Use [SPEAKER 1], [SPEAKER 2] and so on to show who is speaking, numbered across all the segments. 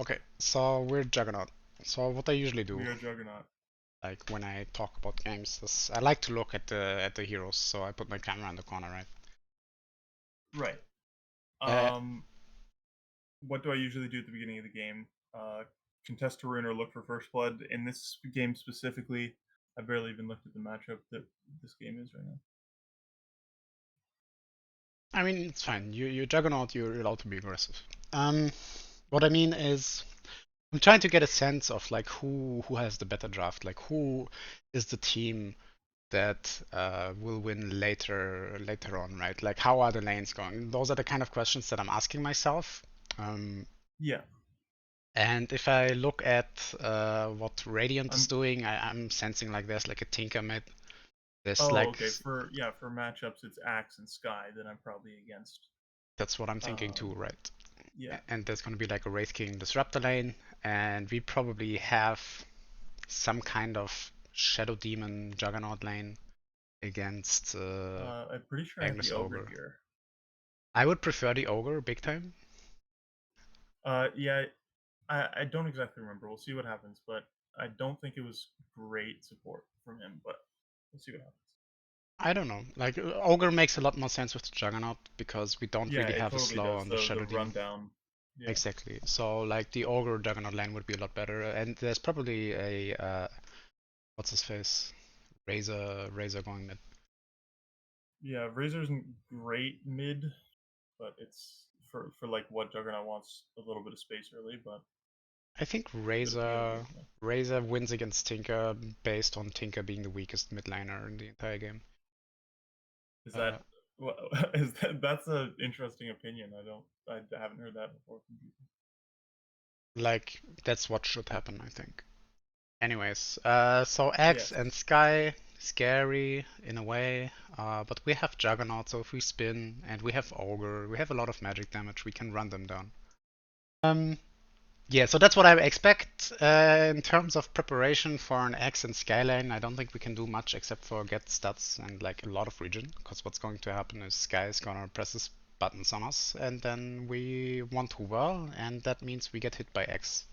[SPEAKER 1] Okay, so we're Juggernaut. So what I usually do,
[SPEAKER 2] We are Juggernaut.
[SPEAKER 1] like when I talk about games, is I like to look at the heroes. So I put my camera in the corner, right?
[SPEAKER 2] Right.
[SPEAKER 1] Uh,
[SPEAKER 2] Um, what do I usually do at the beginning of the game? Contest a rune or look for first blood. In this game specifically, I barely even looked at the matchup that this game is right now.
[SPEAKER 1] I mean it's fine. You Juggernaut. You're allowed to be aggressive. Um, what I mean is I'm trying to get a sense of like who has the better draft. Like who is the team that will win later on, right? Like how are the lanes going? Those are the kind of questions that I'm asking myself. Um,
[SPEAKER 2] Yeah.
[SPEAKER 1] And if I look at what Radiant is
[SPEAKER 2] I'm.
[SPEAKER 1] doing, I'm sensing like there's like a Tinker mid. There's
[SPEAKER 2] Oh,
[SPEAKER 1] like
[SPEAKER 2] okay. For matchups, it's Axe and Sky that I'm probably against.
[SPEAKER 1] that's what I'm thinking too,
[SPEAKER 2] Um,
[SPEAKER 1] right?
[SPEAKER 2] yeah.
[SPEAKER 1] And there's gonna be like a Wraith King Disruptor lane, and we probably have some kind of Shadow Demon Juggernaut lane against
[SPEAKER 2] I'm pretty sure I have
[SPEAKER 1] Magnus
[SPEAKER 2] the Ogre
[SPEAKER 1] Ogre.
[SPEAKER 2] here.
[SPEAKER 1] I would prefer the Ogre big time.
[SPEAKER 2] Yeah. I don't exactly remember. We'll see what happens, but I don't think it was great support from him. But we'll see what happens.
[SPEAKER 1] I don't know. Like Ogre makes a lot more sense with the Juggernaut because we don't
[SPEAKER 2] Yeah,
[SPEAKER 1] really
[SPEAKER 2] it
[SPEAKER 1] have a
[SPEAKER 2] totally
[SPEAKER 1] slow
[SPEAKER 2] does.
[SPEAKER 1] on the
[SPEAKER 2] The
[SPEAKER 1] Shadow Demon.
[SPEAKER 2] rundown. Yeah.
[SPEAKER 1] Exactly. So like the Ogre Juggernaut lane would be a lot better, and there's probably a what's his face, Razor going mid.
[SPEAKER 2] Yeah, Razor isn't great mid, but it's for like what Juggernaut wants a little bit of space early, but
[SPEAKER 1] I think
[SPEAKER 2] it'll be okay. Yeah.
[SPEAKER 1] Razor wins against Tinker based on Tinker being the weakest mid laner in the entire game.
[SPEAKER 2] Is
[SPEAKER 1] Uh,
[SPEAKER 2] that well, is that's an interesting opinion. I haven't heard that before from people.
[SPEAKER 1] like that's what should happen, I think. Anyways, so
[SPEAKER 2] Yeah.
[SPEAKER 1] Axe and Sky, scary in a way, but we have Juggernaut, so if we spin, and we have Ogre, we have a lot of magic damage, we can run them down. Um, Yeah, so that's what I expect in terms of preparation for an X and Skyline. I don't think we can do much except for get stats and like a lot of regen, because what's going to happen is Sky is gonna press his buttons on us, and then we want to whirl, and that means we get hit by X.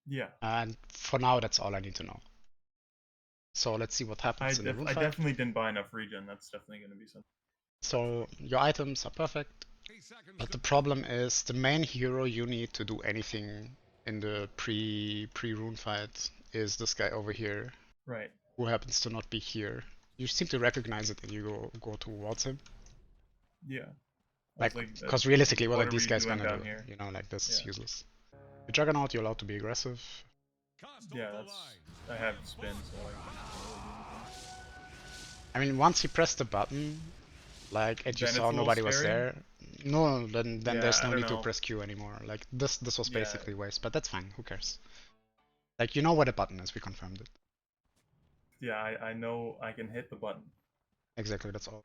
[SPEAKER 2] Yeah.
[SPEAKER 1] And for now, that's all I need to know. So let's see what happens in the rune
[SPEAKER 2] I
[SPEAKER 1] fight.
[SPEAKER 2] definitely didn't buy enough regen. That's definitely going to be something.
[SPEAKER 1] So your items are perfect, but the problem is the main hero you need to do anything in the pre rune fight is this guy over here,
[SPEAKER 2] Right.
[SPEAKER 1] who happens to not be here. You seem to recognize it and you go towards him.
[SPEAKER 2] Yeah. I
[SPEAKER 1] Like,
[SPEAKER 2] was like,
[SPEAKER 1] because realistically, what are
[SPEAKER 2] what are
[SPEAKER 1] these
[SPEAKER 2] we
[SPEAKER 1] guys
[SPEAKER 2] doing
[SPEAKER 1] gonna
[SPEAKER 2] down
[SPEAKER 1] do?
[SPEAKER 2] here?
[SPEAKER 1] You know, like this is
[SPEAKER 2] Yeah.
[SPEAKER 1] useless. The Juggernaut, you're allowed to be aggressive.
[SPEAKER 2] Yeah. That's I have spin, so I can't really do anything.
[SPEAKER 1] I mean, once he pressed the button, like, and you
[SPEAKER 2] Then
[SPEAKER 1] saw
[SPEAKER 2] it's a little
[SPEAKER 1] nobody was
[SPEAKER 2] scary.
[SPEAKER 1] there, no, then
[SPEAKER 2] Yeah.
[SPEAKER 1] there's
[SPEAKER 2] I
[SPEAKER 1] no
[SPEAKER 2] don't
[SPEAKER 1] need to
[SPEAKER 2] know.
[SPEAKER 1] press Q anymore. Like, this was
[SPEAKER 2] Yeah.
[SPEAKER 1] basically waste, but that's fine. Who cares? Like, you know where the button is. We confirmed it.
[SPEAKER 2] Yeah. I know I can hit the button.
[SPEAKER 1] Exactly. That's all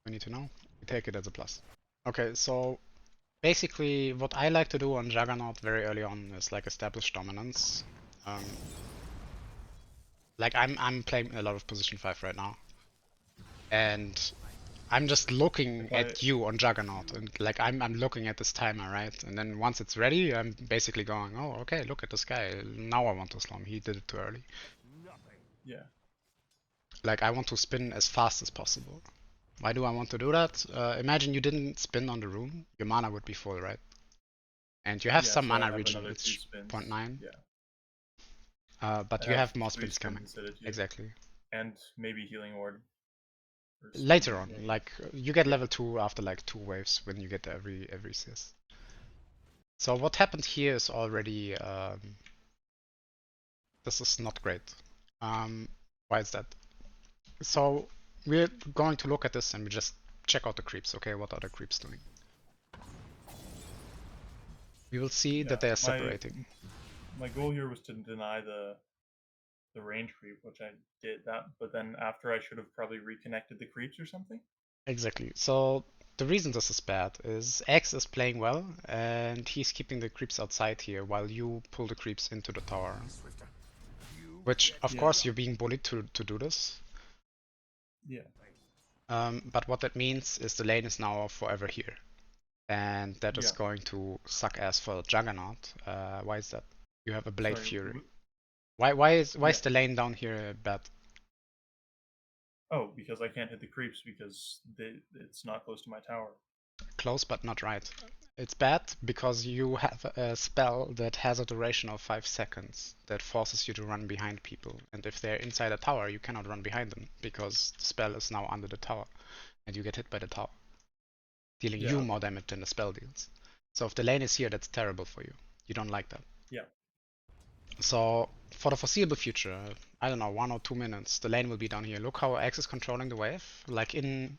[SPEAKER 1] we need to know. We take it as a plus. Okay, so basically, what I like to do on Juggernaut very early on is like establish dominance. Um, like I'm playing a lot of position 5 right now, and I'm just looking
[SPEAKER 2] If I
[SPEAKER 1] at you on Juggernaut, and like I'm looking at this timer, right? And then once it's ready, I'm basically going, oh, okay, look at this guy. Now I want to slow him. He did it too early.
[SPEAKER 2] yeah.
[SPEAKER 1] Like I want to spin as fast as possible. Why do I want to do that? Imagine you didn't spin on the rune, your mana would be full, right? And you have
[SPEAKER 2] Yeah.
[SPEAKER 1] some
[SPEAKER 2] So I
[SPEAKER 1] mana
[SPEAKER 2] have
[SPEAKER 1] regen,
[SPEAKER 2] another two
[SPEAKER 1] it's zero point
[SPEAKER 2] spins.
[SPEAKER 1] 0.9,
[SPEAKER 2] Yeah.
[SPEAKER 1] but
[SPEAKER 2] I
[SPEAKER 1] you
[SPEAKER 2] have
[SPEAKER 1] have more
[SPEAKER 2] three
[SPEAKER 1] spins
[SPEAKER 2] spins
[SPEAKER 1] coming.
[SPEAKER 2] instead of two,
[SPEAKER 1] Exactly.
[SPEAKER 2] and maybe healing ward or something.
[SPEAKER 1] Later on,
[SPEAKER 2] Yeah.
[SPEAKER 1] like you get
[SPEAKER 2] Yeah.
[SPEAKER 1] level 2 after like 2 waves when you get every CS. So what happened here is already this is not great. Um, why is that? So we're going to look at this and we just check out the creeps. Okay, what are the creeps doing? We will see
[SPEAKER 2] Yeah.
[SPEAKER 1] that they are
[SPEAKER 2] My
[SPEAKER 1] separating.
[SPEAKER 2] my goal here was to deny the range creep, which I did that. But then after I should have probably reconnected the creeps or something.
[SPEAKER 1] Exactly. So the reason this is bad is X is playing well and he's keeping the creeps outside here while you pull the creeps into the tower. Which of
[SPEAKER 2] Yeah.
[SPEAKER 1] course you're being bullied to do this.
[SPEAKER 2] Yeah.
[SPEAKER 1] But what that means is the lane is now forever here. and that is
[SPEAKER 2] Yeah.
[SPEAKER 1] going to suck ass for Juggernaut. Why is that? You have a Blade
[SPEAKER 2] Sorry.
[SPEAKER 1] Fury. Why is
[SPEAKER 2] Yeah.
[SPEAKER 1] the lane down here bad?
[SPEAKER 2] Oh, because I can't hit the creeps because it's not close to my tower.
[SPEAKER 1] Close but not right. It's bad because you have a spell that has a duration of 5 seconds that forces you to run behind people. And if they're inside a tower, you cannot run behind them because the spell is now under the tower and you get hit by the tower, dealing
[SPEAKER 2] Yeah.
[SPEAKER 1] you more damage than the spell deals. So if the lane is here, that's terrible for you. You don't like that.
[SPEAKER 2] Yeah.
[SPEAKER 1] So for the foreseeable future, I don't know, 1 or 2 minutes, the lane will be down here. Look how X is controlling the wave. Like in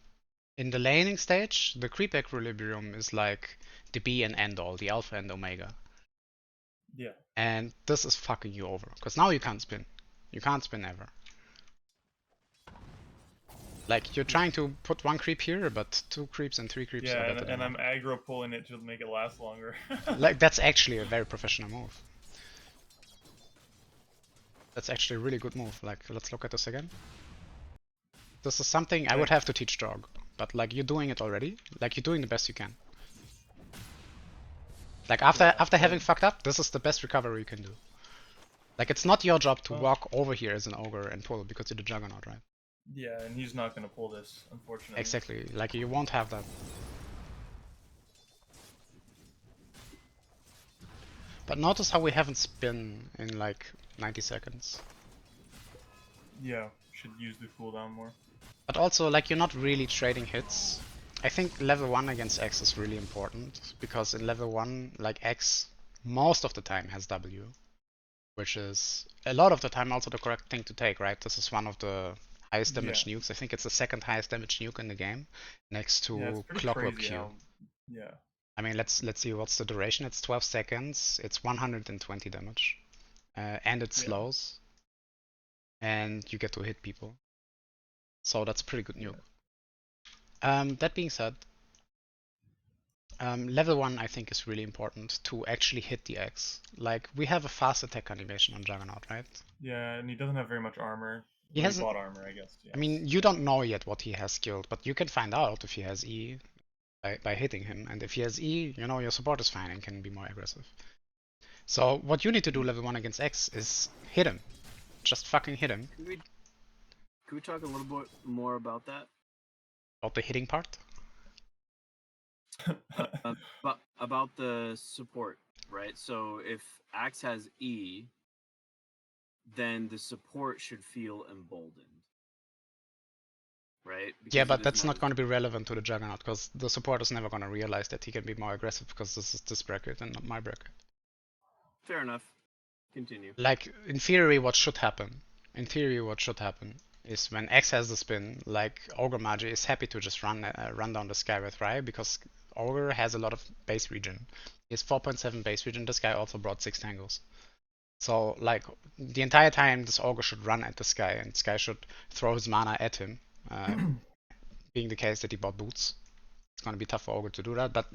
[SPEAKER 1] the laning stage, the creep equilibrium is like the be and end all, the alpha and omega.
[SPEAKER 2] Yeah.
[SPEAKER 1] And this is fucking you over. Because now you can't spin. You can't spin ever. Like, you're
[SPEAKER 2] Yeah.
[SPEAKER 1] trying to put 1 creep here, but 2 creeps and 3 creeps are
[SPEAKER 2] Yeah,
[SPEAKER 1] better than
[SPEAKER 2] and I'm
[SPEAKER 1] 1.
[SPEAKER 2] aggro pulling it to make it last longer.
[SPEAKER 1] Like, that's actually a very professional move. That's actually a really good move. Like, let's look at this again. This is something I would have to teach Dog. But, like, you're doing it already. Like, you're doing the best you can. Like, after having fucked up, this is the best recovery you can do. Like, it's not your job to walk over here as an ogre and pull because you're the Juggernaut, right?
[SPEAKER 2] Yeah, and he's not gonna pull this, unfortunately.
[SPEAKER 1] Exactly. Like, you won't have that. But notice how we haven't spin in like 90 seconds.
[SPEAKER 2] Yeah, should use the cooldown more.
[SPEAKER 1] But also, like, you're not really trading hits. I think level 1 against X is really important, because in level 1, like, X most of the time has W, which is a lot of the time also the correct thing to take, right? This is one of the highest damage nukes. I think it's the second highest damage nuke in the game, next
[SPEAKER 2] Yeah, it's
[SPEAKER 1] to
[SPEAKER 2] pretty
[SPEAKER 1] Clockwork
[SPEAKER 2] crazy
[SPEAKER 1] Q.
[SPEAKER 2] how. Yeah.
[SPEAKER 1] I mean, let's see what's the duration. It's 12 seconds. It's 120 damage, and it slows, and you get to hit people. So that's pretty good nuke. That being said, level 1 I think is really important to actually hit the X. Like, we have a fast attack animation on Juggernaut, right?
[SPEAKER 2] Yeah, and he doesn't have very much armor.
[SPEAKER 1] He
[SPEAKER 2] Well, he
[SPEAKER 1] hasn't.
[SPEAKER 2] bought armor, I guess. Yes.
[SPEAKER 1] I mean, you don't know yet what he has skilled, but you can find out if he has E by hitting him. And if he has E, you know, your support is fine and can be more aggressive. So what you need to do level 1 against X is hit him. Just fucking hit him.
[SPEAKER 3] Can we talk a little bit more about that?
[SPEAKER 1] About the hitting part?
[SPEAKER 3] About the support, right? So if Axe has E, then the support should feel emboldened, right?
[SPEAKER 1] Yeah, but that's not going to be relevant to the Juggernaut, because the support is never going to realize that he can be more aggressive, because this is this bracket and not my bracket.
[SPEAKER 3] Fair enough. Continue.
[SPEAKER 1] Like, in theory, what should happen is when X has the spin, like, Ogre Magi is happy to just run down the sky with Rai, because Ogre has a lot of base region. He has 4.7 base region. This guy also brought 6 tangles. So, like, the entire time this Ogre should run at the sky, and this guy should throw his mana at him. Being the case that he bought boots, it's going to be tough for Ogre to do that, but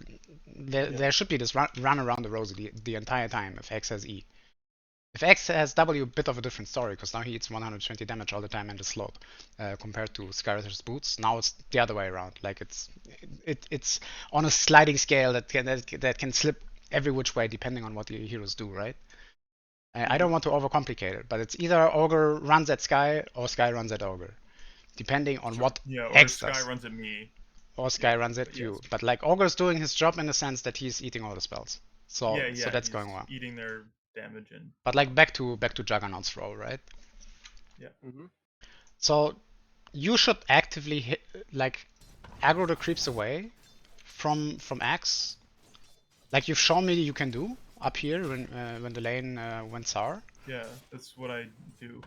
[SPEAKER 1] there should be this run around the rosy the entire time if X has E. If X has W, a bit of a different story, because now he hits 120 damage all the time and is slowed, compared to Skyrather's boots. Now it's the other way around. Like, it's on a sliding scale that can slip every which way depending on what the heroes do, right? I don't want to overcomplicate it, but it's either Ogre runs at Sky or Sky runs at Ogre, depending on what
[SPEAKER 2] or
[SPEAKER 1] X
[SPEAKER 2] Sky
[SPEAKER 1] does.
[SPEAKER 2] runs at me.
[SPEAKER 1] Or Sky runs at you. But like, Ogre's doing his job in the sense that he's eating all the spells. So that's going well.
[SPEAKER 2] Eating their damage in.
[SPEAKER 1] But like, back to Juggernaut's role, right?
[SPEAKER 2] Yeah.
[SPEAKER 1] So you should actively hit, like, aggro the creeps away from Axe. Like, you've shown me you can do up here when the lane went sour.
[SPEAKER 2] Yeah, that's what I do.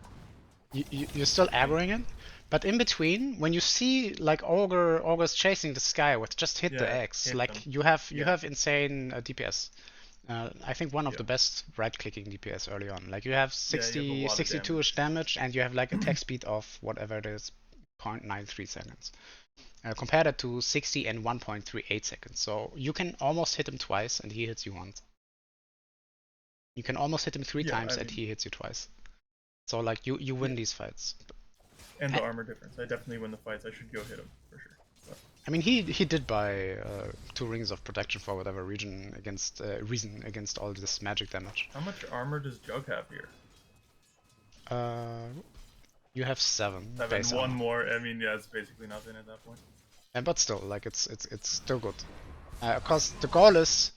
[SPEAKER 1] You're still aggroing it, but in between, when you see like Ogre's chasing the sky with just hit the X, like
[SPEAKER 2] them.
[SPEAKER 1] you have insane DPS. I think one of the best right-clicking DPS early on. Like, you have 62-ish damage, and you have like attack speed of whatever it is, 0.93 seconds. Compare that to 60 and 1.38 seconds. So you can almost hit him twice, and he hits you once. You can almost hit him 3 times, and he hits you twice. So like, you win these fights.
[SPEAKER 2] And the armor difference. I definitely win the fights. I should go hit him for sure.
[SPEAKER 1] I mean, he did buy 2 rings of protection for whatever reason against all this magic damage.
[SPEAKER 2] How much armor does Jug have here?
[SPEAKER 1] You have 7
[SPEAKER 2] 7.
[SPEAKER 1] base
[SPEAKER 2] One
[SPEAKER 1] armor.
[SPEAKER 2] more. I mean, yeah, it's basically nothing at that point.
[SPEAKER 1] But still, like it's still good. Cause the goal is,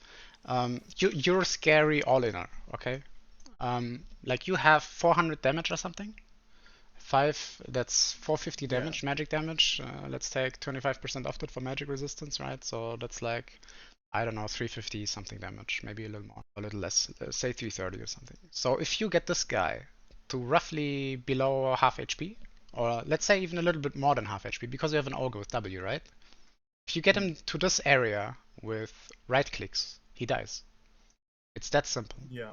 [SPEAKER 1] you're scary all-inner, okay? Like you have 400 damage or something. 5, that's 450 damage, magic damage. Let's take 25% off it for magic resistance, right? So that's like, I don't know, 350 something damage, maybe a little more, a little less, say 330 or something. So if you get this guy to roughly below half HP, or let's say even a little bit more than half HP, because you have an Ogre with W, right? If you get him to this area with right clicks, he dies. It's that simple.
[SPEAKER 2] Yeah.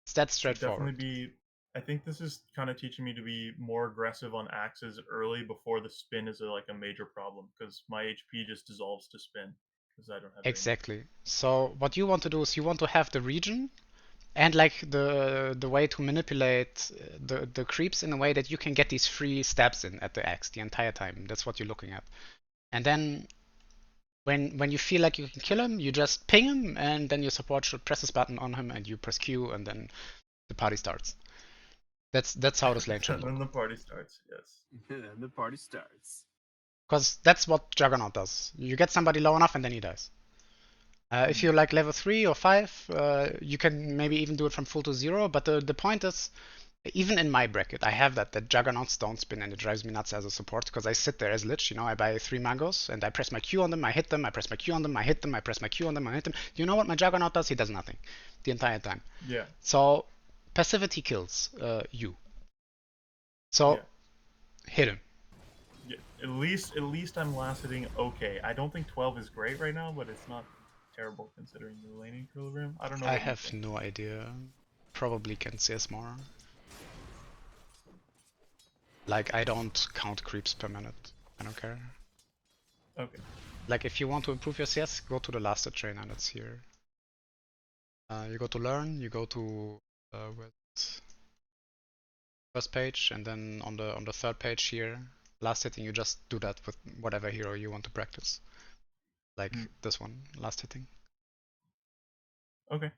[SPEAKER 1] It's that
[SPEAKER 2] Should
[SPEAKER 1] straightforward.
[SPEAKER 2] definitely be. I think this is kind of teaching me to be more aggressive on axes early before the spin is like a major problem, because my HP just dissolves to spin because I don't have
[SPEAKER 1] Exactly. So what you want to do is you want to have the region and like the way to manipulate the creeps in a way that you can get these free stabs in at the axe the entire time. That's what you're looking at. And then when you feel like you can kill him, you just ping him, and then your support should press this button on him, and you press Q, and then the party starts. That's how this lane should
[SPEAKER 2] And then
[SPEAKER 1] look.
[SPEAKER 2] the party starts. Yes.
[SPEAKER 3] And the party starts.
[SPEAKER 1] Because that's what Juggernaut does. You get somebody low enough, and then he dies. If you're like level 3 or 5, you can maybe even do it from full to 0. But the point is, even in my bracket, I have that Juggernauts don't spin, and it drives me nuts as a support because I sit there as Lich. You know, I buy 3 mangoes and I press my Q on them, I hit them, I press my Q on them, I hit them, I press my Q on them, I hit them. You know what my Juggernaut does? He does nothing the entire time.
[SPEAKER 2] Yeah.
[SPEAKER 1] So passivity kills you. So hit him.
[SPEAKER 2] Yeah. At least I'm last hitting okay. I don't think 12 is great right now, but it's not terrible considering the laning equilibrium. I don't know.
[SPEAKER 1] I
[SPEAKER 2] What you
[SPEAKER 1] have
[SPEAKER 2] think.
[SPEAKER 1] no idea. Probably can CS more. Like, I don't count creeps per minute. I don't care.
[SPEAKER 2] Okay.
[SPEAKER 1] Like, if you want to improve your CS, go to the last trainer that's here. You go to learn, you go to first page, and then on the third page here, last hitting, you just do that with whatever hero you want to practice. Like this one, last hitting.
[SPEAKER 2] Okay.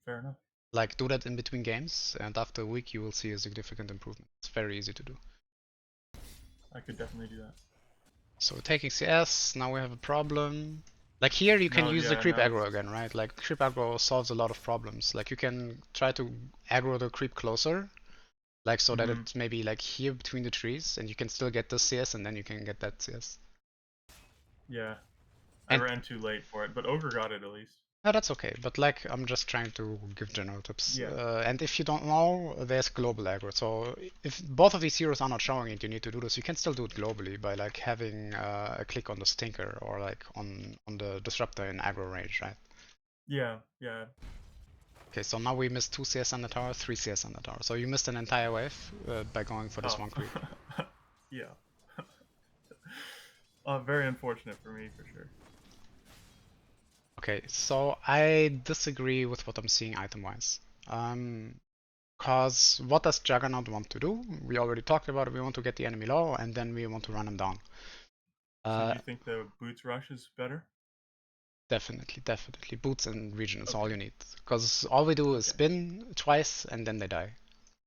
[SPEAKER 2] Fair enough.
[SPEAKER 1] Like, do that in between games, and after a week, you will see a significant improvement. It's very easy to do.
[SPEAKER 2] I could definitely do that.
[SPEAKER 1] So taking CS, now we have a problem. Like here you can use the creep aggro again, right? Like creep aggro solves a lot of problems. Like you can try to aggro the creep closer, like so that it's maybe like here between the trees, and you can still get this CS, and then you can get that CS.
[SPEAKER 2] Yeah, I ran too late for it, but Ogre got it at least.
[SPEAKER 1] No, that's okay, but like I'm just trying to give general tips.
[SPEAKER 2] Yeah.
[SPEAKER 1] And if you don't know, there's global aggro. So if both of these heroes are not showing it, you need to do this. You can still do it globally by like having a click on the stinker or like on the disruptor in aggro range, right?
[SPEAKER 2] Yeah, yeah.
[SPEAKER 1] Okay, so now we missed 2 CS on the tower, 3 CS on the tower. So you missed an entire wave by going for this one creep.
[SPEAKER 2] Yeah. Very unfortunate for me, for sure.
[SPEAKER 1] Okay, so I disagree with what I'm seeing item-wise. Cause what does Juggernaut want to do? We already talked about it. We want to get the enemy low, and then we want to run him down.
[SPEAKER 2] So do you think the boots rush is better?
[SPEAKER 1] Definitely. Boots and region is all you need. Because all we do is spin twice, and then they die.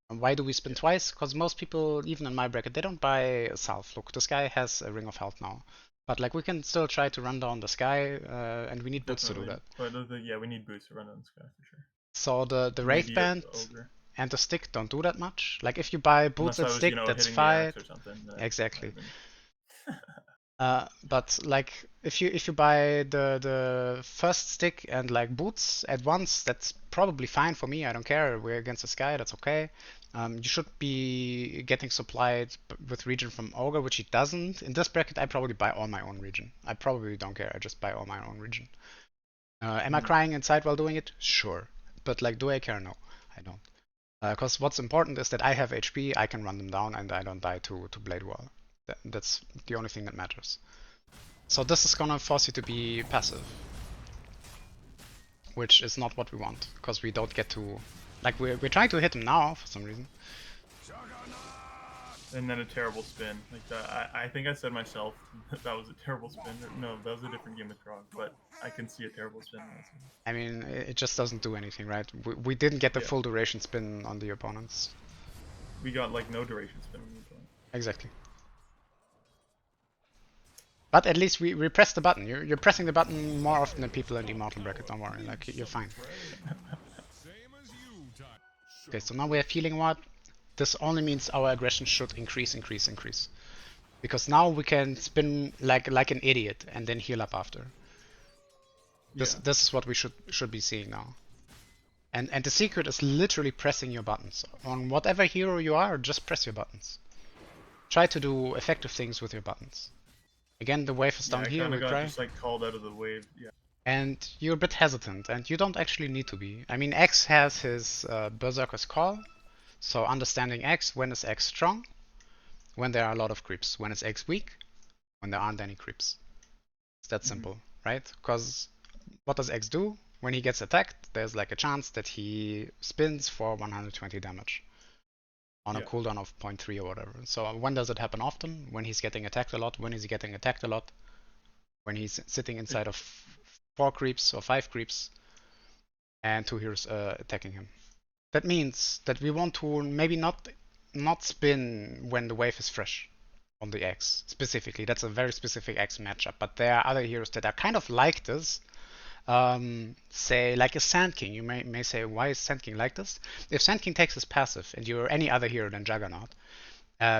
[SPEAKER 1] And why do we spin twice? Because most people, even in my bracket, they don't buy a salve. Look, this guy has a ring of health now. But like we can still try to run down the sky, and we need boots to do that.
[SPEAKER 2] But yeah, we need boots to run down the sky for sure.
[SPEAKER 1] So the Wraith Band and the stick don't do that much. Like if you buy boots and stick, that's fine. Exactly. But like if you buy the first stick and like boots at once, that's probably fine for me. I don't care. We're against the sky. That's okay. You should be getting supplied with region from Ogre, which he doesn't. In this bracket, I probably buy all my own region. I probably don't care. I just buy all my own region. Am I crying inside while doing it? Sure. But like, do I care? No, I don't. Because what's important is that I have HP, I can run them down, and I don't die to Blade Wall. That's the only thing that matters. So this is gonna force you to be passive. Which is not what we want, because we don't get to... Like, we're trying to hit him now, for some reason.
[SPEAKER 2] And then a terrible spin. Like that, I think I said myself that was a terrible spin. No, that was a different game with Grog, but I can see a terrible spin.
[SPEAKER 1] I mean, it just doesn't do anything, right? We didn't get the
[SPEAKER 2] Yeah,
[SPEAKER 1] full duration spin on the opponents.
[SPEAKER 2] we got like no duration spin on the opponent.
[SPEAKER 1] Exactly. But at least we press the button. You're pressing the button more often than people in the immortal bracket. Don't worry, like you're fine. Okay, so now we have healing ward. This only means our aggression should increase. Because now we can spin like an idiot and then heal up after. This is what we should be seeing now. And the secret is literally pressing your buttons. On whatever hero you are, just press your buttons. Try to do effective things with your buttons. Again, the wave is down
[SPEAKER 2] I
[SPEAKER 1] here,
[SPEAKER 2] kind
[SPEAKER 1] we
[SPEAKER 2] of got
[SPEAKER 1] cry.
[SPEAKER 2] just like called out of the wave. Yeah.
[SPEAKER 1] And you're a bit hesitant, and you don't actually need to be. I mean, X has his Berserker's Call, so understanding X, when is X strong? When there are a lot of creeps. When is X weak? When there aren't any creeps. It's that simple, right? Because what does X do? When he gets attacked, there's like a chance that he spins for 120 damage on a cooldown of 0.3 or whatever. So when does it happen often? When he's getting attacked a lot. When is he getting attacked a lot? When he's sitting inside of 4 creeps or 5 creeps and 2 heroes attacking him. That means that we want to maybe not spin when the wave is fresh on the X specifically. That's a very specific X matchup. But there are other heroes that are kind of like this. Say like a Sand King. You may say, why is Sand King like this? If Sand King takes his passive and you're any other hero than Juggernaut,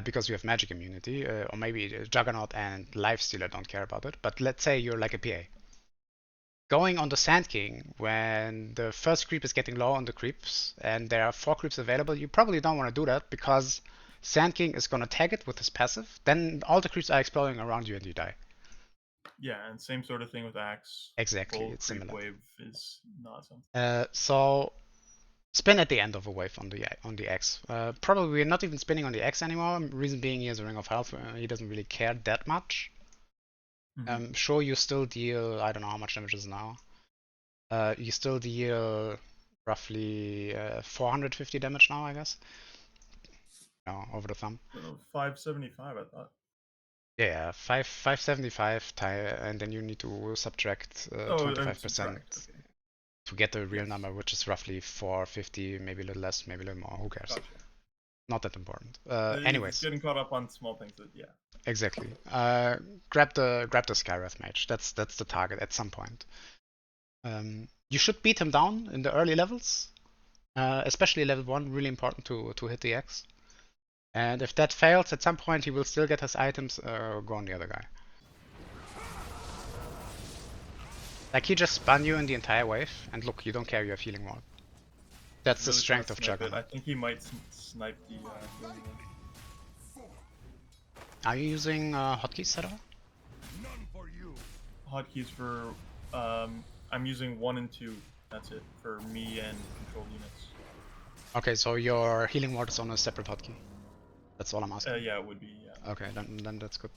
[SPEAKER 1] because you have magic immunity, or maybe Juggernaut and Lifestealer don't care about it, but let's say you're like a PA. Going on the Sand King when the first creep is getting low on the creeps and there are 4 creeps available, you probably don't want to do that because Sand King is going to tag it with his passive, then all the creeps are exploding around you and you die.
[SPEAKER 2] Yeah, and same sort of thing with Axe.
[SPEAKER 1] Exactly,
[SPEAKER 2] Full
[SPEAKER 1] it's
[SPEAKER 2] creep
[SPEAKER 1] similar.
[SPEAKER 2] wave is not something.
[SPEAKER 1] So spin at the end of a wave on the X. Probably we're not even spinning on the X anymore. Reason being he has a Ring of Health. He doesn't really care that much. Sure, you still deal, I don't know how much damage is now. You still deal roughly 450 damage now, I guess. No, over the thumb.
[SPEAKER 2] 575, I thought.
[SPEAKER 1] Yeah, 575 and then you need to subtract 25%
[SPEAKER 2] Okay.
[SPEAKER 1] to get the real number, which is roughly 450, maybe a little less, maybe a little more. Who cares?
[SPEAKER 2] Gotcha.
[SPEAKER 1] Not that important.
[SPEAKER 2] It's
[SPEAKER 1] Anyways,
[SPEAKER 2] getting caught up on small things. Yeah.
[SPEAKER 1] exactly. Grab the Skywrath mage. That's the target at some point. You should beat him down in the early levels, especially level 1. Really important to hit the X. And if that fails, at some point he will still get his items or go on the other guy. Like he just spun you in the entire wave, and look, you don't care, you have healing ward. That's the
[SPEAKER 2] Really
[SPEAKER 1] strength of
[SPEAKER 2] trying to snipe it.
[SPEAKER 1] Juggernaut.
[SPEAKER 2] I think he might snipe the healing one.
[SPEAKER 1] Are you using hotkeys at all?
[SPEAKER 2] Hotkeys for I'm using 1 and 2. That's it for me and controlled units.
[SPEAKER 1] Okay, so your healing ward is on a separate hotkey. That's all I'm asking.
[SPEAKER 2] Yeah, it would be. Yeah.
[SPEAKER 1] Okay, then that's good.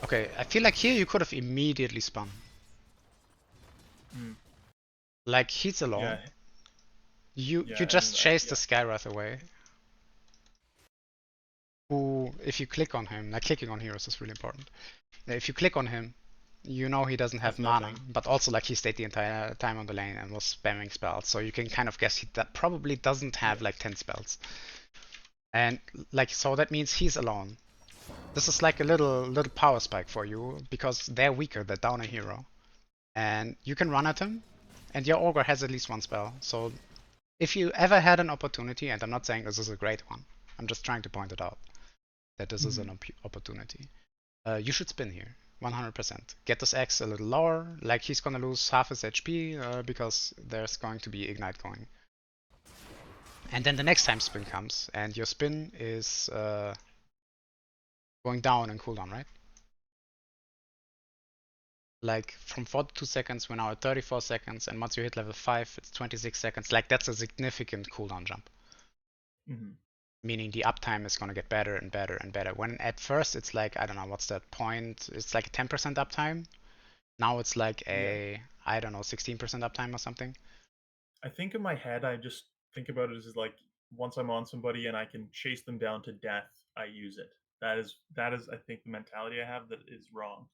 [SPEAKER 1] Okay, I feel like here you could have immediately spun. Like he's alone.
[SPEAKER 2] Yeah.
[SPEAKER 1] You just chase the Skywrath away. Who, if you click on him, like clicking on heroes is really important. If you click on him, you know he doesn't have mana, but also like he stayed the entire time on the lane and was spamming spells, so you can kind of guess he probably doesn't have like 10 spells. And like, so that means he's alone. This is like a little power spike for you, because they're weaker, they're down a hero. And you can run at him, and your Ogre has at least 1 spell. So if you ever had an opportunity, and I'm not saying this is a great one, I'm just trying to point it out, that this is an opportunity. You should spin here, 100%. Get this X a little lower, like he's gonna lose half his HP because there's going to be Ignite going. And then the next time spin comes, and your spin is going down in cooldown, right? Like from 42 seconds, we're now at 34 seconds, and once you hit level 5, it's 26 seconds. Like that's a significant cooldown jump. Meaning the uptime is going to get better and better and better. When at first it's like, I don't know, what's that point? It's like a 10% uptime. Now it's like a, I don't know, 16% uptime or something.
[SPEAKER 2] I think in my head, I just think about it as like once I'm on somebody and I can chase them down to death, I use it. That is I think the mentality I have that is wrong.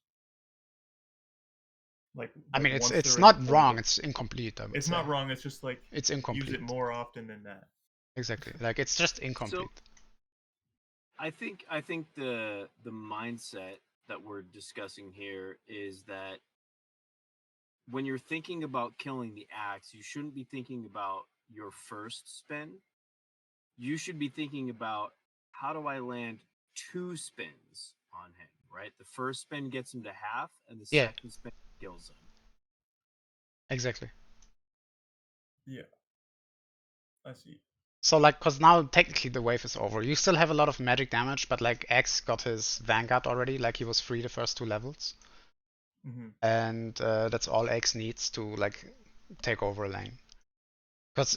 [SPEAKER 1] I mean,
[SPEAKER 2] Once
[SPEAKER 1] it's
[SPEAKER 2] they're in the
[SPEAKER 1] not
[SPEAKER 2] point
[SPEAKER 1] wrong.
[SPEAKER 2] of,
[SPEAKER 1] It's incomplete. I would
[SPEAKER 2] it's
[SPEAKER 1] say
[SPEAKER 2] not wrong. It's just like
[SPEAKER 1] it's
[SPEAKER 2] use it
[SPEAKER 1] incomplete.
[SPEAKER 2] more often than that.
[SPEAKER 1] Exactly. Like it's just incomplete.
[SPEAKER 3] So I think the mindset that we're discussing here is that when you're thinking about killing the axe, you shouldn't be thinking about your first spin. You should be thinking about how do I land 2 spins on him, right? The first spin gets him to half, and the
[SPEAKER 1] Yeah,
[SPEAKER 3] second spin kills him.
[SPEAKER 1] exactly.
[SPEAKER 2] Yeah, I see.
[SPEAKER 1] So like, cause now technically the wave is over. You still have a lot of magic damage, but like X got his Vanguard already. Like he was free the first 2 levels, and that's all X needs to like take over a lane. Because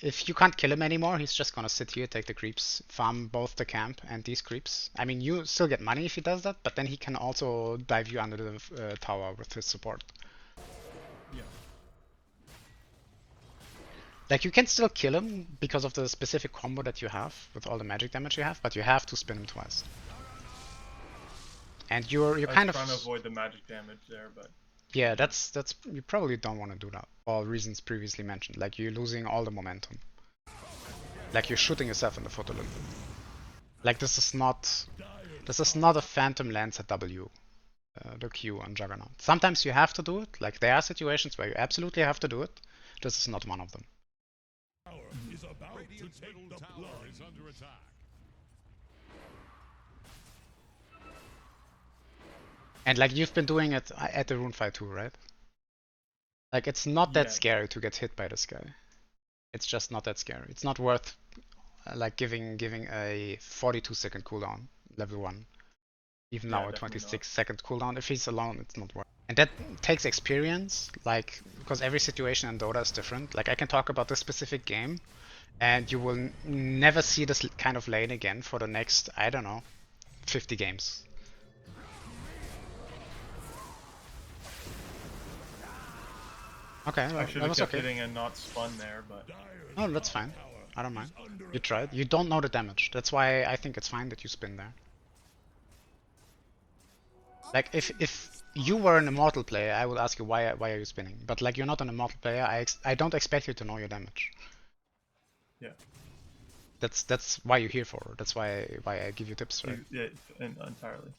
[SPEAKER 1] if you can't kill him anymore, he's just gonna sit here, take the creeps, farm both the camp and these creeps. I mean, you still get money if he does that, but then he can also dive you under the tower with his support.
[SPEAKER 2] Yeah.
[SPEAKER 1] Like you can still kill him because of the specific combo that you have with all the magic damage you have, but you have to spin him twice. And you're
[SPEAKER 2] I was
[SPEAKER 1] kind of
[SPEAKER 2] trying to avoid the magic damage there, but
[SPEAKER 1] yeah, that's you probably don't want to do that. For reasons previously mentioned, like you're losing all the momentum. Like you're shooting yourself in the foot a little bit. Like this is not a phantom lance at W. The Q on Juggernaut. Sometimes you have to do it. Like there are situations where you absolutely have to do it. This is not one of them.
[SPEAKER 4] Is about to take the tower is under attack.
[SPEAKER 1] And like you've been doing it at the rune fight too, right? Like it's not that scary to get hit by this guy. It's just not that scary. It's not worth like giving a 42-second cooldown level 1. Even now a 26-second cooldown. If he's alone, it's not worth. And that takes experience, like because every situation in Dota is different. Like I can talk about this specific game, and you will never see this kind of lane again for the next, I don't know, 50 games. Okay,
[SPEAKER 2] I should
[SPEAKER 1] that
[SPEAKER 2] have
[SPEAKER 1] was
[SPEAKER 2] kept
[SPEAKER 1] okay.
[SPEAKER 2] hitting and not spun there, but
[SPEAKER 1] Oh, that's fine. I don't mind. You tried. You don't know the damage. That's why I think it's fine that you spin there. Like if you were an immortal player, I would ask you why are you spinning. But like you're not an immortal player, I don't expect you to know your damage.
[SPEAKER 2] yeah.
[SPEAKER 1] That's why you're here for. That's why I give you tips, right?
[SPEAKER 2] Yeah, entirely.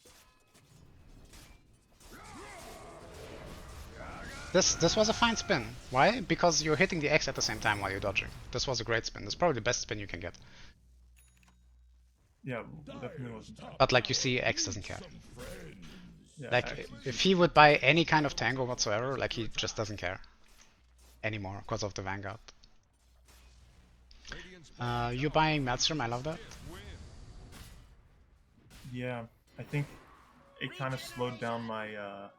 [SPEAKER 1] This was a fine spin. Why? Because you're hitting the X at the same time while you're dodging. This was a great spin. This is probably the best spin you can get.
[SPEAKER 2] Yeah, definitely wasn't bad.
[SPEAKER 1] But like you see, X doesn't care.
[SPEAKER 2] Yeah,
[SPEAKER 1] Like if he would buy any kind of tango whatsoever, like he just doesn't care anymore because of the Vanguard. You buying Maelstrom, I love that.
[SPEAKER 2] yeah, I think it kind of slowed down my. I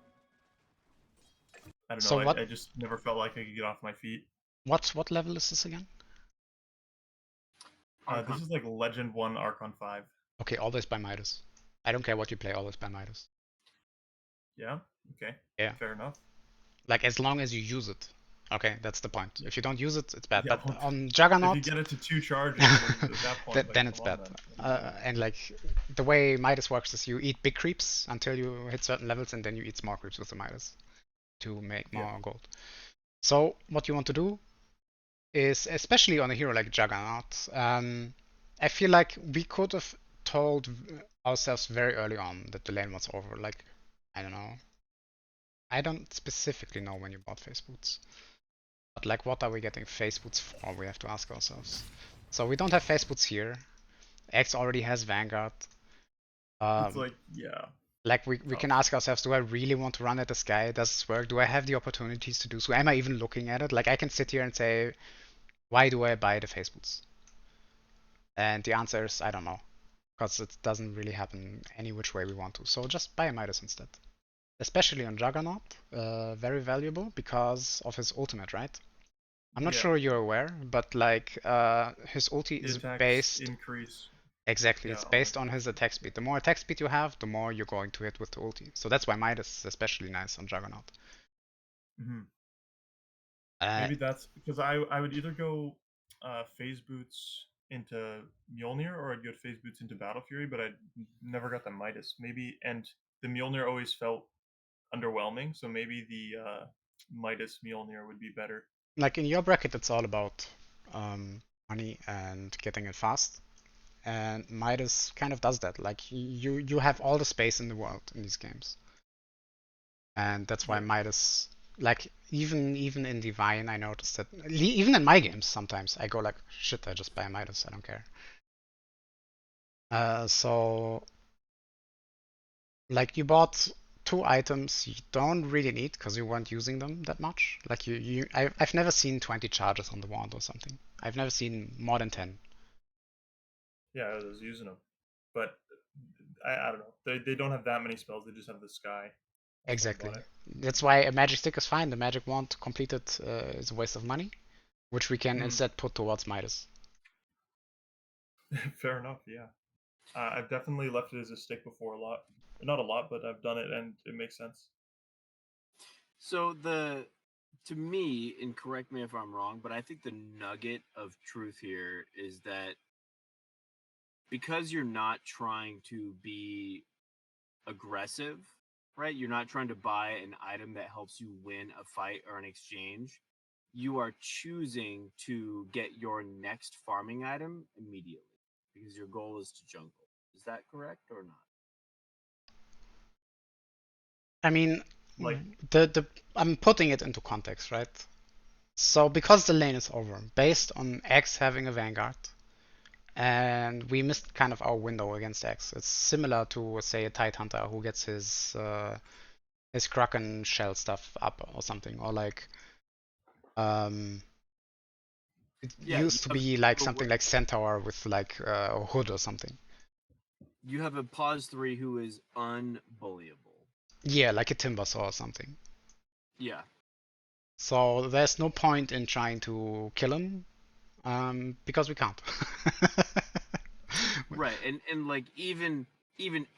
[SPEAKER 2] don't know.
[SPEAKER 1] So
[SPEAKER 2] I just never felt like I could get off my feet.
[SPEAKER 1] What level is this again?
[SPEAKER 2] This is like Legend 1 Archon 5.
[SPEAKER 1] Okay, always by Midas. I don't care what you play, always by Midas.
[SPEAKER 2] Yeah? Okay.
[SPEAKER 1] Yeah.
[SPEAKER 2] Fair enough.
[SPEAKER 1] Like as long as you use it. Okay, that's the point. If you don't use it, it's bad.
[SPEAKER 2] Yeah,
[SPEAKER 1] But on Juggernaut,
[SPEAKER 2] if you get it to 2 charges, then at that point,
[SPEAKER 1] then it's bad. And like the way Midas works is you eat big creeps until you hit certain levels, and then you eat small creeps with the Midas to make more gold. So what you want to do is, especially on a hero like Juggernaut, I feel like we could have told ourselves very early on that the lane was over. Like, I don't know. I don't specifically know when you bought face boots. But like, what are we getting face boots for? We have to ask ourselves. So we don't have face boots here. X already has Vanguard.
[SPEAKER 2] It's like, yeah.
[SPEAKER 1] Like we can ask ourselves, do I really want to run at the sky? Does this work? Do I have the opportunities to do so? Am I even looking at it? Like I can sit here and say, why do I buy the face boots? And the answer is, I don't know. Because it doesn't really happen any which way we want to. So just buy a Midas instead. Especially on Juggernaut, very valuable because of his ultimate, right? I'm not sure you're aware, but like his ulti is based
[SPEAKER 2] increase.
[SPEAKER 1] Exactly, it's based on his attack speed. The more attack speed you have, the more you're going to hit with the ulti. So that's why Midas is especially nice on Juggernaut.
[SPEAKER 2] Maybe that's because I would either go phase boots into Mjolnir, or I'd go Phase Boots into Battle Fury, but I never got the Midas. Maybe, and the Mjolnir always felt underwhelming, so maybe the Midas Mjolnir would be better.
[SPEAKER 1] Like in your bracket, it's all about money and getting it fast. And Midas kind of does that. Like you have all the space in the world in these games, and that's why
[SPEAKER 2] Yeah.
[SPEAKER 1] Midas. Like even in Divine, I noticed that even in my games sometimes I go like, shit, I just buy a Midas, I don't care. So like you bought two items you don't really need because you weren't using them that much. Like I've never seen 20 charges on the wand or something. I've never seen more than 10.
[SPEAKER 2] Yeah, I was using them, but I don't know. They don't have that many spells. They just have the sky. That's why I
[SPEAKER 1] Exactly.
[SPEAKER 2] bought it.
[SPEAKER 1] That's why a magic stick is fine. The magic wand completed is a waste of money, which we can instead put towards Midas.
[SPEAKER 2] Fair enough. Yeah, I've definitely left it as a stick before a lot. Not a lot, but I've done it, and it makes sense.
[SPEAKER 3] So to me, and correct me if I'm wrong, but I think the nugget of truth here is that because you're not trying to be aggressive, right? You're not trying to buy an item that helps you win a fight or an exchange. You are choosing to get your next farming item immediately because your goal is to jungle. Is that correct or not?
[SPEAKER 1] I mean,
[SPEAKER 2] Like,
[SPEAKER 1] the I'm putting it into context, right? So because the lane is over, based on X having a Vanguard, and we missed kind of our window against X. It's similar to say a Tide Hunter who gets his Kraken shell stuff up or something, or like it
[SPEAKER 3] Yeah,
[SPEAKER 1] used to be like something like Centaur with like a hood or something.
[SPEAKER 3] you have a pause 3 who is unbullyable.
[SPEAKER 1] Yeah, like a Timbersaw or something.
[SPEAKER 3] Yeah.
[SPEAKER 1] So there's no point in trying to kill him because we can't.
[SPEAKER 3] Right. And like even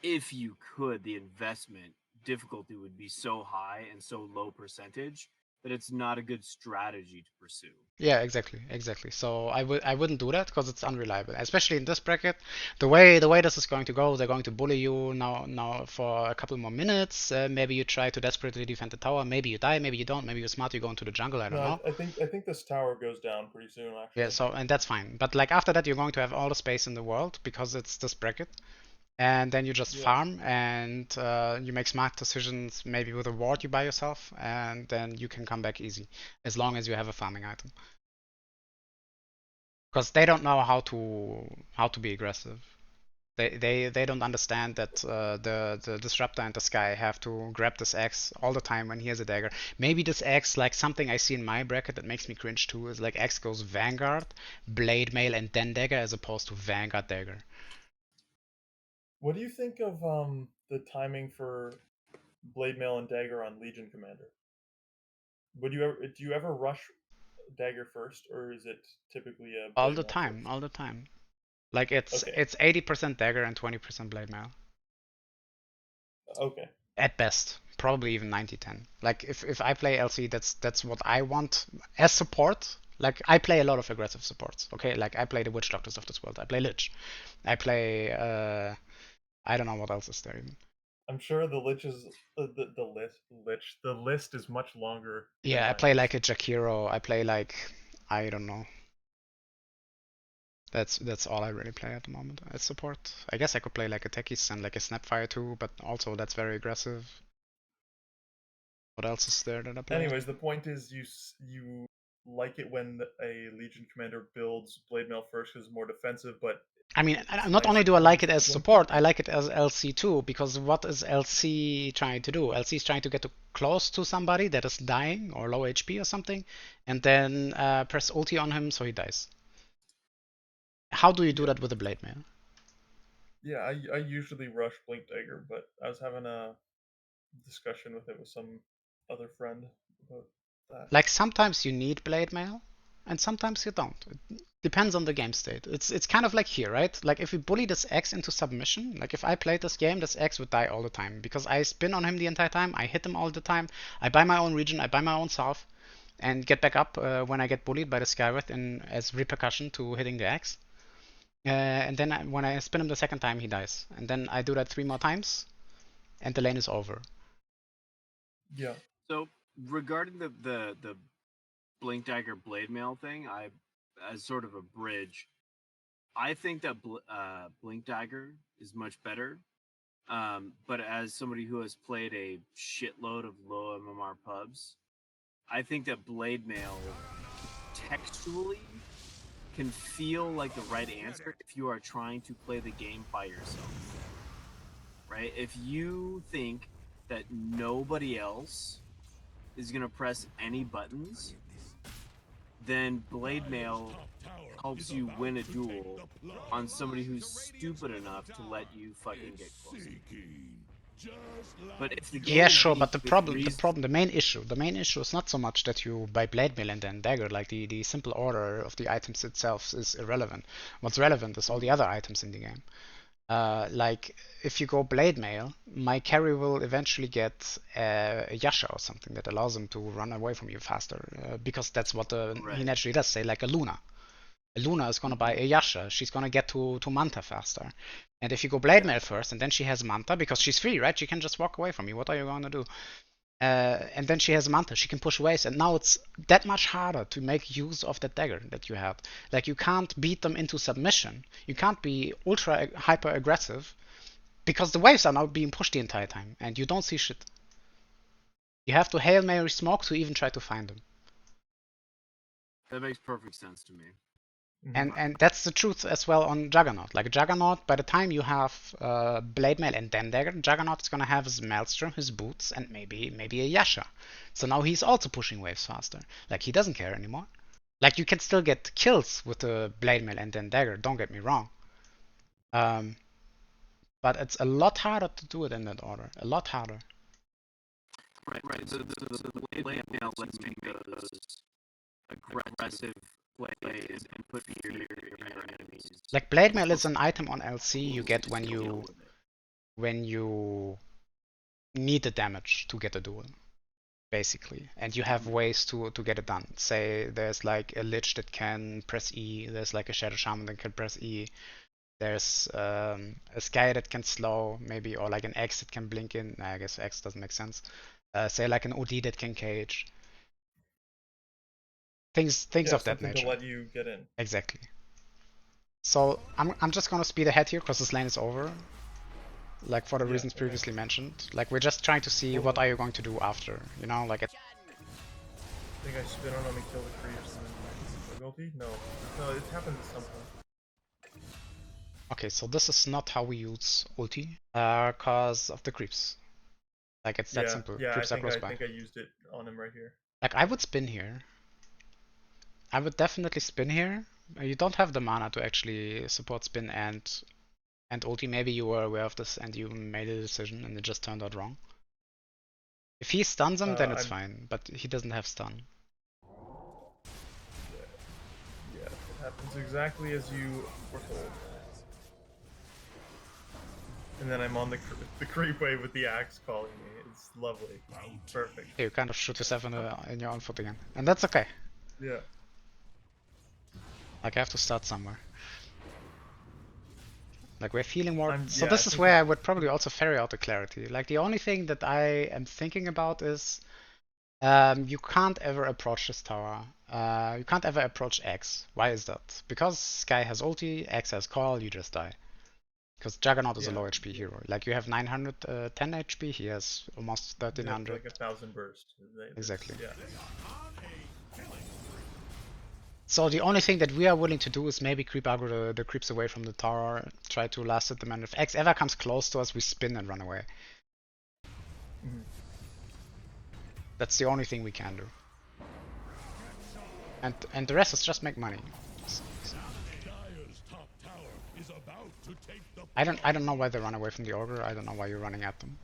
[SPEAKER 3] if you could, the investment difficulty would be so high and so low percentage that it's not a good strategy to pursue.
[SPEAKER 1] Yeah, exactly. So I wouldn't do that because it's unreliable, especially in this bracket. The way this is going to go, they're going to bully you now for a couple more minutes. Maybe you try to desperately defend the tower. Maybe you die. Maybe you don't. Maybe you're smart. You go into the jungle. I
[SPEAKER 2] no,
[SPEAKER 1] don't know.
[SPEAKER 2] I think this tower goes down pretty soon.
[SPEAKER 1] Yeah.
[SPEAKER 2] Actually,
[SPEAKER 1] So and that's fine. But like after that, you're going to have all the space in the world because it's this bracket. And then you just
[SPEAKER 2] yeah.
[SPEAKER 1] farm and you make smart decisions, maybe with a ward you buy yourself, and then you can come back easy as long as you have a farming item. Because they don't know how to be aggressive. They don't understand that the disruptor and the sky have to grab this axe all the time when he has a dagger. Maybe this axe, like something I see in my bracket that makes me cringe too, is like axe goes Vanguard, Blade Mail, and then dagger as opposed to Vanguard dagger.
[SPEAKER 2] What do you think of the timing for Blade Mail and Dagger on Legion Commander? Do you ever rush Dagger first, or is it typically a
[SPEAKER 1] All
[SPEAKER 2] Blade
[SPEAKER 1] the
[SPEAKER 2] Mail
[SPEAKER 1] time,
[SPEAKER 2] first?
[SPEAKER 1] all the time. Like it's
[SPEAKER 2] Okay,
[SPEAKER 1] it's 80% dagger and 20% blade mail.
[SPEAKER 2] okay,
[SPEAKER 1] At best. Probably even 90-10. Like if I play LC, that's what I want as support. Like I play a lot of aggressive supports. Okay, like I play the Witch Doctors of this world. I play Lich. I play I don't know what else is there even.
[SPEAKER 2] I'm sure the Lich is the list is much longer than
[SPEAKER 1] Yeah, I
[SPEAKER 2] mine
[SPEAKER 1] play
[SPEAKER 2] is.
[SPEAKER 1] like a Jakiro. I play like I don't know. That's all I really play at the moment as support. I guess I could play like a Techies and like a Snapfire too, but also that's very aggressive. What else is there that I play?
[SPEAKER 2] Anyways, the point is you like it when a Legion commander builds Blade Mail first because it's more defensive, but
[SPEAKER 1] I mean,
[SPEAKER 2] it's
[SPEAKER 1] not
[SPEAKER 2] nice
[SPEAKER 1] only do I
[SPEAKER 2] when
[SPEAKER 1] like
[SPEAKER 2] it's
[SPEAKER 1] it as
[SPEAKER 2] when
[SPEAKER 1] support, I like it as LC too, because what is LC trying to do? LC is trying to get too close to somebody that is dying or low HP or something, and then press ulti on him so he dies. How do you do
[SPEAKER 2] yeah.
[SPEAKER 1] that with a Blade Mail?
[SPEAKER 2] Yeah, I usually rush Blink Dagger, but I was having a discussion with it with some other friend about that.
[SPEAKER 1] Like sometimes you need Blade Mail, and sometimes you don't. It depends on the game state. It's kind of like here, right? Like if we bully this X into submission, like if I played this game, this X would die all the time because I spin on him the entire time, I hit him all the time, I buy my own region, I buy my own salve, and get back up when I get bullied by the Skywrath in as repercussion to hitting the X. And then when I spin him the second time, he dies. And then I do that 3 more times, and the lane is over.
[SPEAKER 2] Yeah.
[SPEAKER 3] So regarding the Blink Dagger Blade Mail thing, as sort of a bridge, I think that Blink Dagger is much better. But as somebody who has played a shitload of low MMR pubs, I think that Blade Mail textually can feel like the right answer if you are trying to play the game by yourself. Right? If you think that nobody else is going to press any buttons, then Blade Mail helps you win a duel on somebody who's stupid enough to let you fucking get close. But if the game
[SPEAKER 1] Yeah,
[SPEAKER 3] is
[SPEAKER 1] sure,
[SPEAKER 3] being
[SPEAKER 1] but the main issue is not so much that you buy Blade Mail and then Dagger. Like the simple order of the items itself is irrelevant. What's relevant is all the other items in the game. Like if you go Blade Mail, my carry will eventually get a Yasha or something that allows him to run away from you faster, because that's what he naturally does. Say like a Luna. Luna is gonna buy a Yasha. She's gonna get to Manta faster. And if you go Blade Mail first, and then she has Manta, because she's free, right? She can just walk away from you. What are you gonna do? And then she has Manta. She can push waves, and now it's that much harder to make use of that dagger that you had. Like you can't beat them into submission. You can't be ultra hyper aggressive because the waves are now being pushed the entire time, and you don't see shit. You have to Hail Mary smoke to even try to find them.
[SPEAKER 3] That makes perfect sense to me.
[SPEAKER 1] And that's the truth as well on Juggernaut. Like Juggernaut, by the time you have Blade Mail and then Dagger, Juggernaut is gonna have his Maelstrom, his boots, and maybe a Yasha. So now he's also pushing waves faster. Like he doesn't care anymore. Like you can still get kills with the Blade Mail and then Dagger. Don't get me wrong. But it's a lot harder to do it in that order. A lot harder.
[SPEAKER 3] Right. So the Blade Mail lets me make those aggressive plays and put fear in your enemies.
[SPEAKER 1] Like Blade Mail is an item on LC you get when you need the damage to get a duel, basically, and you have ways to get it done. Say there's like a Lich that can press E, there's like a Shadow Shaman that can press E, there's a Sky that can slow, maybe, or like an X that can blink in. Nah, I guess X doesn't make sense. Say like an OD that can cage. Things of that nature.
[SPEAKER 2] To let you get in.
[SPEAKER 1] Exactly. So I'm just gonna speed ahead here because this lane is over. Like for the reasons previously mentioned. Like we're just trying to see what are you going to do after, you know, like it.
[SPEAKER 2] I think I spin on him and kill the creeps and ulti? No, it's happened at some point.
[SPEAKER 1] Okay, so this is not how we use ulti, cause of the creeps. Like it's that simple.
[SPEAKER 2] Yeah,
[SPEAKER 1] Creeps are close by.
[SPEAKER 2] I think I used it on him right here.
[SPEAKER 1] Like I would spin here. I would definitely spin here. You don't have the mana to actually support spin and ulti. Maybe you were aware of this and you made a decision and it just turned out wrong. If he stuns him, then it's fine, but he doesn't have stun.
[SPEAKER 2] Yeah, it happens exactly as you were told. And then I'm on the creep wave with the axe calling me. It's lovely. Perfect.
[SPEAKER 1] You kind of shoot yourself in your own foot again. And that's okay.
[SPEAKER 2] Yeah.
[SPEAKER 1] Like I have to start somewhere. Like we're feeling more. So this is where I would probably also ferry out the clarity. Like the only thing that I am thinking about is you can't ever approach this tower. You can't ever approach X. Why is that? Because Sky has ulti, X has call, you just die. Because Juggernaut is a low HP hero. Like you have 910 HP, he has almost 1300.
[SPEAKER 2] Like 1,000 burst.
[SPEAKER 1] Exactly.
[SPEAKER 2] Yeah.
[SPEAKER 1] So the only thing that we are willing to do is maybe creep aggro the creeps away from the tower, try to last hit them, and if X ever comes close to us, we spin and run away. That's the only thing we can do. And the rest is just make money. I don't know why they run away from the Ogre, I don't know why you're running at them.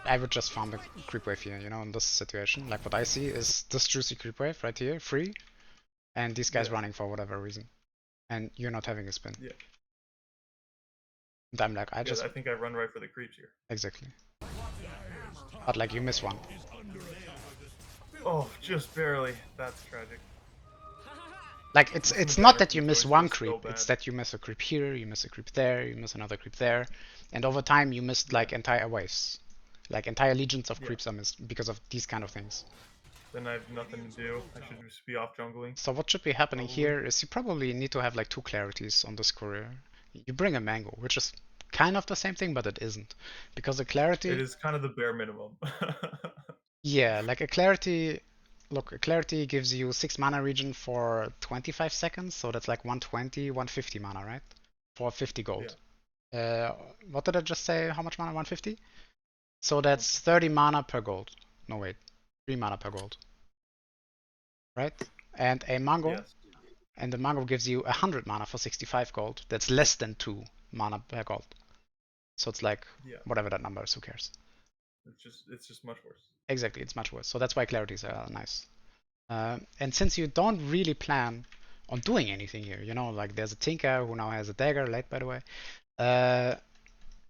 [SPEAKER 1] I would just farm the creep wave here, you know, in this situation. Like what I see is this juicy creep wave right here, free. And these guys running for whatever reason. And you're not having a spin.
[SPEAKER 2] Yeah.
[SPEAKER 1] And I'm like, I
[SPEAKER 2] think I run right for the creeps here.
[SPEAKER 1] Exactly. But like you miss one.
[SPEAKER 2] Oh, just barely. That's tragic.
[SPEAKER 1] Like
[SPEAKER 2] This
[SPEAKER 1] it's
[SPEAKER 2] is
[SPEAKER 1] not
[SPEAKER 2] banner
[SPEAKER 1] that you
[SPEAKER 2] keep
[SPEAKER 1] miss
[SPEAKER 2] going
[SPEAKER 1] one
[SPEAKER 2] so
[SPEAKER 1] creep,
[SPEAKER 2] bad.
[SPEAKER 1] it's that you miss a creep here, you miss a creep there, you miss another creep there, and over time you missed like
[SPEAKER 2] Yeah.
[SPEAKER 1] entire waves. Like entire legions of
[SPEAKER 2] Yeah.
[SPEAKER 1] creeps are missed because of these kind of things.
[SPEAKER 2] Then I have nothing to do. I should just be off jungling.
[SPEAKER 1] So what should be happening
[SPEAKER 2] Probably.
[SPEAKER 1] here is you probably need to have like 2 clarities on this courier. You bring a mango, which is kind of the same thing, but it isn't. Because a
[SPEAKER 2] It
[SPEAKER 1] clarity,
[SPEAKER 2] is kind of the bare minimum.
[SPEAKER 1] yeah, like a clarity, look, a clarity gives you 6 mana regen for 25 seconds, so that's like 120, 150 mana, right? For 50 gold. What did I just say? How much mana? 150? So that's 30 mana per gold. No, wait. 3 mana per gold. Right? And a mango,
[SPEAKER 2] Yes.
[SPEAKER 1] and the mango gives you 100 mana for 65 gold. That's less than 2 mana per gold. So it's like,
[SPEAKER 2] Yeah.
[SPEAKER 1] whatever that number is, who cares?
[SPEAKER 2] It's just much worse.
[SPEAKER 1] Exactly, it's much worse. So that's why clarities are nice. And since you don't really plan on doing anything here, you know, like there's a Tinker who now has a dagger, late by the way.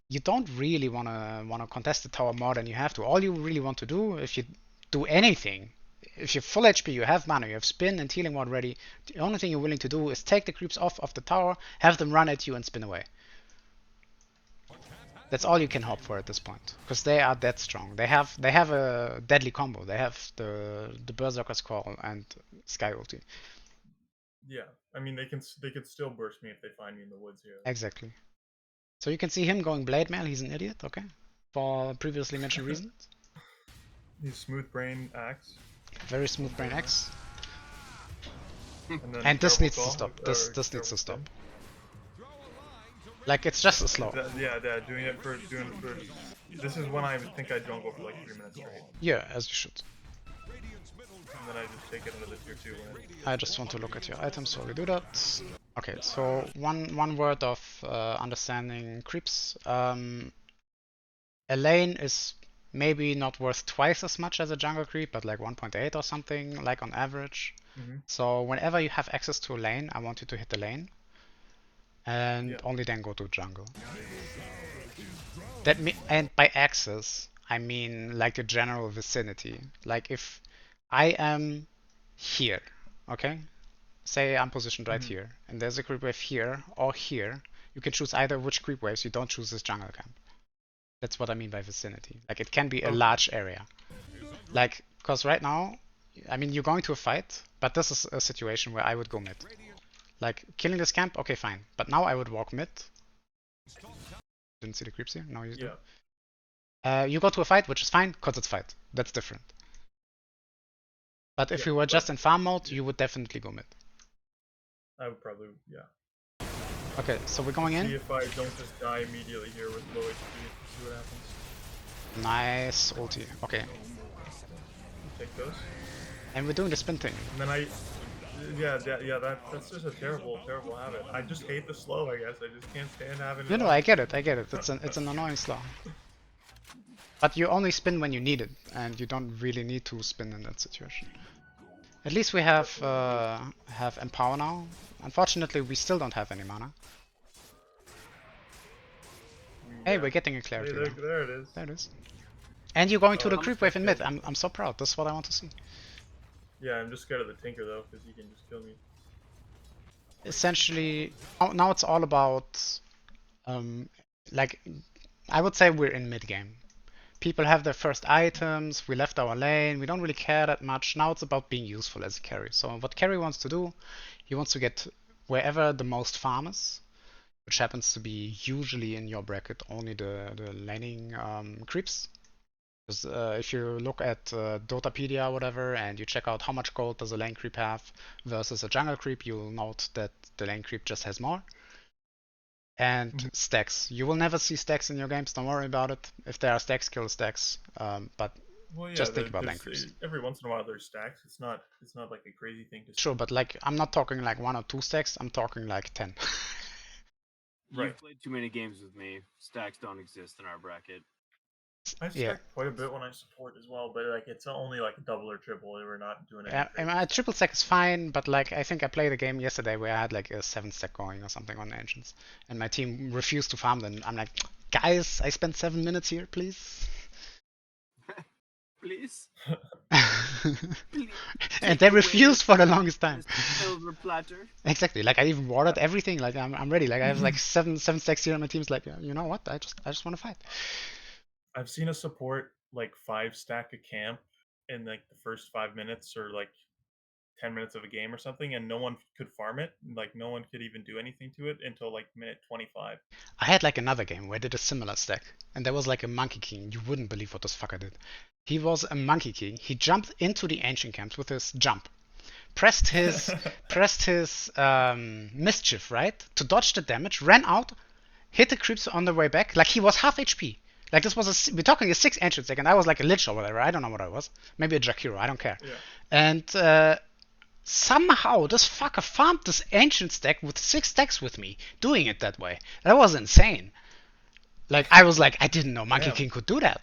[SPEAKER 1] You don't really wanna contest the tower more than you have to. All you really want to do, if you do anything, if you're full HP, you have mana, you have spin and healing ward ready, the only thing you're willing to do is take the creeps off of the tower, have them run at you and spin away. That's all you can hope for at this point, because they are that strong. They have a deadly combo. They have the Berserker's Call and Sky Ulti.
[SPEAKER 2] Yeah. I mean, they could still burst me if they find me in the woods here.
[SPEAKER 1] Exactly. So you can see him going Blade Mail. He's an idiot, okay, for previously mentioned reasons.
[SPEAKER 2] He's smooth brain axe.
[SPEAKER 1] Very smooth brain X.
[SPEAKER 2] And
[SPEAKER 1] this
[SPEAKER 2] terrible
[SPEAKER 1] needs to
[SPEAKER 2] call,
[SPEAKER 1] stop.
[SPEAKER 2] or
[SPEAKER 1] This needs
[SPEAKER 2] terrible
[SPEAKER 1] to
[SPEAKER 2] spin.
[SPEAKER 1] stop. Like it's just a slow.
[SPEAKER 2] Yeah, doing it for. This is when I think I jungle for like 3 minutes straight,
[SPEAKER 1] Yeah, as you should.
[SPEAKER 2] and then I just take it into the tier 2 win.
[SPEAKER 1] I just want to look at your items while we do that. Okay, so one word of understanding creeps. A lane is maybe not worth twice as much as a jungle creep, but like 1.8 or something, like on average. So whenever you have access to a lane, I want you to hit the lane, and only then go to jungle. And by access, I mean like the general vicinity. Like if I am here, okay? Say I'm positioned right here, and there's a creep wave here or here. You can choose either which creep waves. You don't choose this jungle camp. That's what I mean by vicinity. Like it can be a large area. Like, cause right now, I mean you're going to a fight, but this is a situation where I would go mid. Like killing this camp, okay, fine. But now I would walk mid. Didn't see the creeps here. Now you do. You go to a fight, which is fine, cause it's fight. That's different. But if you were just in farm mode, you would definitely go mid.
[SPEAKER 2] I would probably, yeah.
[SPEAKER 1] Okay, so we're going in.
[SPEAKER 2] See if I don't just die immediately here with low HP. See what happens.
[SPEAKER 1] Nice ulti. Okay.
[SPEAKER 2] Take those.
[SPEAKER 1] And we're doing the spin thing.
[SPEAKER 2] And then that's just a terrible habit. I just hate the slow, I guess. I just can't stand having it.
[SPEAKER 1] No, I get it. It's an annoying slow. But you only spin when you need it, and you don't really need to spin in that situation. At least we have Empower now. Unfortunately, we still don't have any mana. Hey, we're getting a clarity.
[SPEAKER 2] Hey, there it is.
[SPEAKER 1] There it is. And you're going to the creep wave in mid. I'm so proud. That's what I want to see.
[SPEAKER 2] Yeah, I'm just scared of the Tinker though, because he can just kill me.
[SPEAKER 1] Essentially, now it's all about, like, I would say we're in mid game. People have their first items, we left our lane, we don't really care that much. Now it's about being useful as a carry. So what carry wants to do, he wants to get wherever the most farm is, which happens to be usually in your bracket only the laning creeps. Because if you look at Dotapedia or whatever and you check out how much gold does a lane creep have versus a jungle creep, you'll note that the lane creep just has more. And stacks. You will never see stacks in your games, don't worry about it. If there are stacks, kill stacks. But just think about lane creeps.
[SPEAKER 2] Every once in a while there's stacks. It's not like a crazy thing to.
[SPEAKER 1] Sure, but like I'm not talking like 1 or 2 stacks, I'm talking like 10.
[SPEAKER 3] You've played too many games with me. Stacks don't exist in our bracket.
[SPEAKER 2] I stack quite a bit when I support as well, but like it's only like a double or triple. We're not doing it.
[SPEAKER 1] Yeah, triple stack is fine, but like I think I played a game yesterday where I had like a 7 stack going or something on the engines, and my team refused to farm them. I'm like, guys, I spent 7 minutes here, please.
[SPEAKER 3] please. Please
[SPEAKER 1] And
[SPEAKER 3] take
[SPEAKER 1] they
[SPEAKER 3] away
[SPEAKER 1] refused for the longest time.
[SPEAKER 3] the silver platter.
[SPEAKER 1] Exactly. Like I even watered everything. Like I'm ready. Like I have like seven stacks here on my team's like, you know what? I just want to fight.
[SPEAKER 2] I've seen a support like 5 stack a camp in like the first 5 minutes or like 10 minutes of a game or something, and no one could farm it. Like no one could even do anything to it until like minute 25.
[SPEAKER 1] I had like another game where I did a similar stack, and there was like a Monkey King. You wouldn't believe what this fucker did. He was a Monkey King. He jumped into the ancient camps with his jump, pressed his mischief right to dodge the damage, ran out, hit the creeps on the way back. Like he was half HP. Like this was we're talking a 6 ancient stack, and I was like a lich or whatever. I don't know what I was. Maybe a Jakiro. I don't care.
[SPEAKER 2] Yeah.
[SPEAKER 1] And somehow this fucker farmed this ancient stack with 6 stacks with me, doing it that way. That was insane. Like I was like, I didn't know Monkey
[SPEAKER 2] Damn.
[SPEAKER 1] King could do that.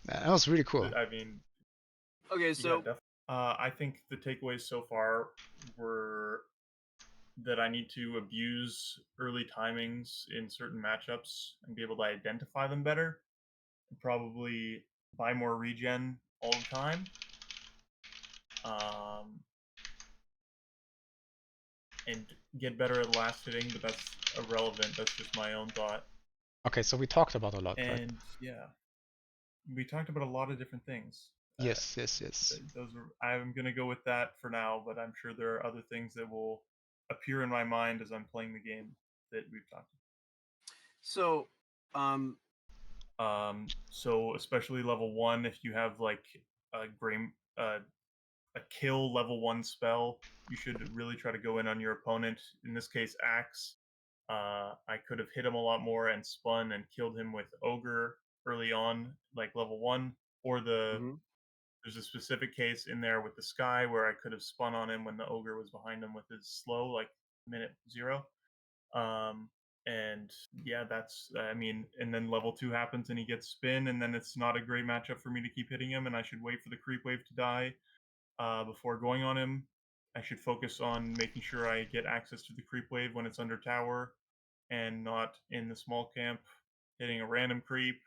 [SPEAKER 1] That was really cool.
[SPEAKER 2] I mean,
[SPEAKER 3] Okay,
[SPEAKER 2] yeah,
[SPEAKER 3] so
[SPEAKER 2] definitely. I think the takeaways so far were that I need to abuse early timings in certain matchups and be able to identify them better. And probably buy more regen all the time. And get better at last hitting, but that's irrelevant. That's just my own thought.
[SPEAKER 1] Okay, so we talked about a lot,
[SPEAKER 2] And
[SPEAKER 1] right?
[SPEAKER 2] yeah, we talked about a lot of different things.
[SPEAKER 1] Yes.
[SPEAKER 2] Those are. I'm gonna go with that for now, but I'm sure there are other things that will appear in my mind as I'm playing the game that we've talked
[SPEAKER 3] so
[SPEAKER 2] about. So especially level 1, if you have like a a kill level 1 spell, you should really try to go in on your opponent. In this case, Axe. I could have hit him a lot more and spun and killed him with Ogre early on, like level 1, or
[SPEAKER 3] mhm.
[SPEAKER 2] there's a specific case in there with the Sky where I could have spun on him when the Ogre was behind him with his slow, like minute 0. And yeah, that's, I mean, and then level 2 happens and he gets spin, and then it's not a great matchup for me to keep hitting him, and I should wait for the creep wave to die before going on him. I should focus on making sure I get access to the creep wave when it's under tower and not in the small camp hitting a random creep,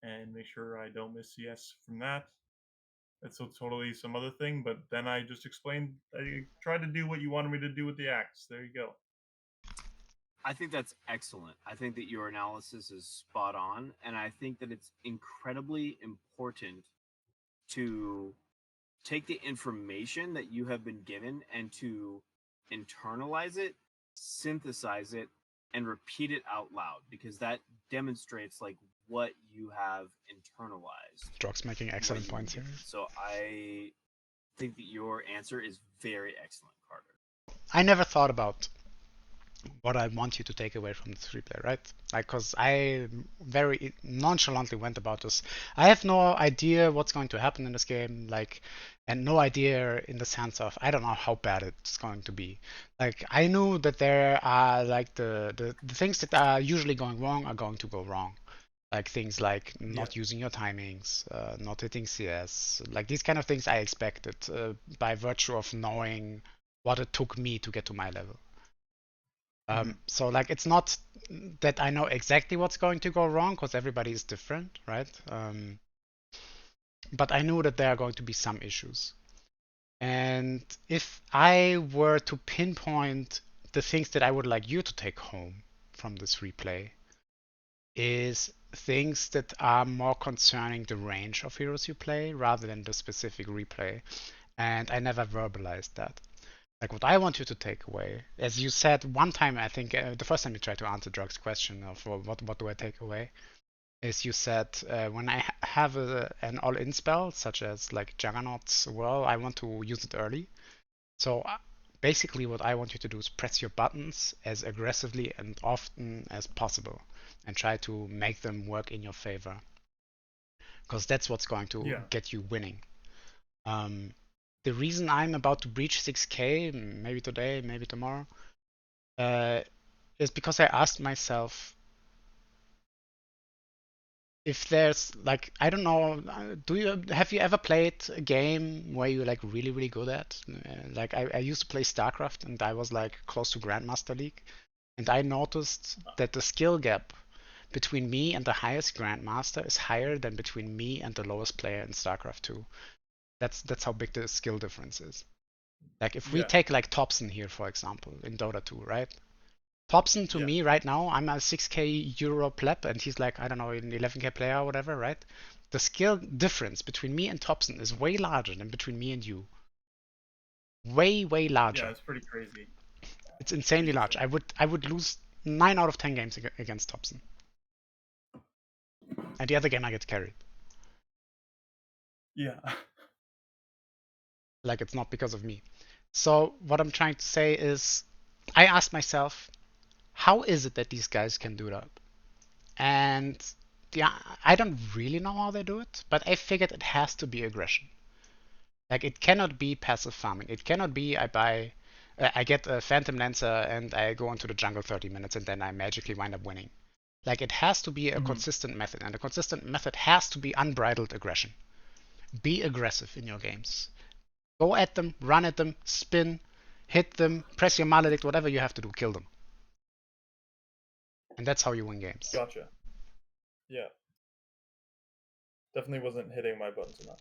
[SPEAKER 2] and make sure I don't miss CS from that. That's totally some other thing, but then I just explained, I tried to do what you wanted me to do with the axe. There you go.
[SPEAKER 3] I think that's excellent. I think that your analysis is spot on, and I think that it's incredibly important to take the information that you have been given and to internalize it, synthesize it, and repeat it out loud, because that demonstrates like what you have internalized.
[SPEAKER 1] Drog's making excellent
[SPEAKER 3] what you were
[SPEAKER 1] points here.
[SPEAKER 3] given. So I think that your answer is very excellent, Carter.
[SPEAKER 1] I never thought about what I want you to take away from this replay, right? Like, because I very nonchalantly went about this. I have no idea what's going to happen in this game, like, and no idea in the sense of I don't know how bad it's going to be. Like, I knew that there are like the things that are usually going wrong are going to go wrong. Like things like not using your timings, not hitting CS, like these kind of things I expected by virtue of knowing what it took me to get to my level. So like it's not that I know exactly what's going to go wrong because everybody is different, right? But I knew that there are going to be some issues. And if I were to pinpoint the things that I would like you to take home from this replay, is things that are more concerning the range of heroes you play rather than the specific replay. And I never verbalized that. Like what I want you to take away, as you said one time, I think the first time you tried to answer Drug's question of what do I take away, is you said when I have an all-in spell such as like Juggernaut's Whirl, I want to use it early. So basically what I want you to do is press your buttons as aggressively and often as possible and try to make them work in your favor, because that's what's going to get you winning. The reason I'm about to breach 6k, maybe today, maybe tomorrow, is because I asked myself if there's like, I don't know, have you ever played a game where you're like really good at? Like I used to play StarCraft and I was like close to Grandmaster League, and I noticed that the skill gap between me and the highest grandmaster is higher than between me and the lowest player in StarCraft 2. That's how big the skill difference is. Like if we
[SPEAKER 2] Yeah.
[SPEAKER 1] take like Thompson here, for example, in Dota 2, right? Thompson to
[SPEAKER 2] Yeah.
[SPEAKER 1] me right now, I'm a 6k Euro pleb, and he's like, I don't know, an 11k player or whatever, right? The skill difference between me and Thompson is way larger than between me and you. Way, way larger.
[SPEAKER 2] Yeah, it's pretty crazy.
[SPEAKER 1] It's insanely
[SPEAKER 2] Pretty
[SPEAKER 1] large.
[SPEAKER 2] insane.
[SPEAKER 1] I would lose 9 out of 10 games against Thompson. And the other game I get carried.
[SPEAKER 2] Yeah.
[SPEAKER 1] Like it's not because of me. So what I'm trying to say is, I asked myself, how is it that these guys can do that? And yeah, I don't really know how they do it, but I figured it has to be aggression. Like it cannot be passive farming. It cannot be I get a Phantom Lancer and I go into the jungle 30 minutes and then I magically wind up winning. Like it has to be a consistent method, and a consistent method has to be unbridled aggression. Be aggressive in your games. Go at them, run at them, spin, hit them, press your maledict, whatever you have to do, kill them. And that's how you win games.
[SPEAKER 2] Gotcha. Yeah. Definitely wasn't hitting my buttons enough.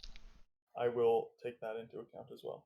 [SPEAKER 2] I will take that into account as well.